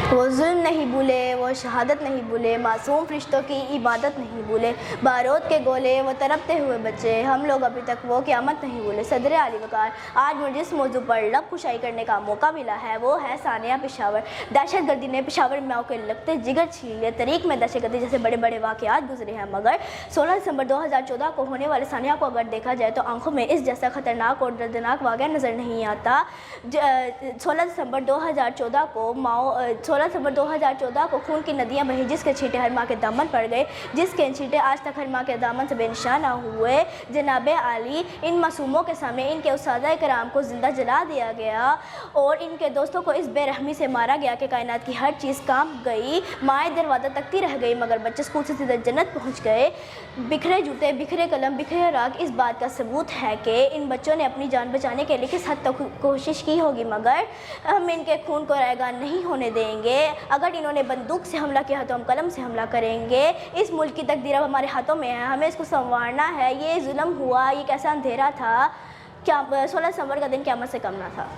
वो जुल्म नहीं भूले, वो शहादत नहीं भूले, मासूम फरिश्तों की इबादत नहीं भूले, बारूद के गोले वो तरपते हुए बच्चे, हम लोग अभी तक वो क़यामत नहीं भूले। सदर आली वक़ार, आज मुझे जिस मौजू पर लब कुशाई करने का मौका मिला है वो है सानिया पेशावर। दहशत गर्दी ने पेशावर में के लगते जिगर छीन लिए। तरीक में दहशत गर्दी जैसे बड़े बड़े वाक़यात गुजरे हैं, मगर 16 दिसंबर 2014 को होने वाले सानिया को अगर देखा जाए तो आंखों में इस जैसा ख़तरनाक और दर्दनाक वाक़या नज़र नहीं आता। 16 दिसंबर 2014 को खून की नदियां बही, जिसके छींटे हर माँ के दामन पड़ गए, जिसके छींटे आज तक हर माँ के दामन से बेनिशान ना हुए। जनाब आली, इन मासूमों के सामने इनके उस्ताद कराम को जिंदा जला दिया गया और इनके दोस्तों को इस बेरहमी से मारा गया कि कायनात की हर चीज़ कांप गई। माएँ दरवाज़ा तकती रह गई, मगर बच्चे स्कूल से सीधे जन्नत पहुँच गए। बिखरे जूते, बिखरे कलम, बिखरे राग इस बात का सबूत है कि इन बच्चों ने अपनी जान बचाने के लिए किस हद तक कोशिश की होगी, मगर हम इनके खून को रैगा नहीं होने देंगे। अगर इन्होंने बंदूक से हमला किया तो हम कलम से हमला करेंगे। इस मुल्क की तकदीर अब हमारे हाथों में है, हमें इसको संवारना है। ये जुल्म हुआ, ये कैसा अंधेरा था, क्या 16 दिसंबर का दिन क़यामत से कम ना था।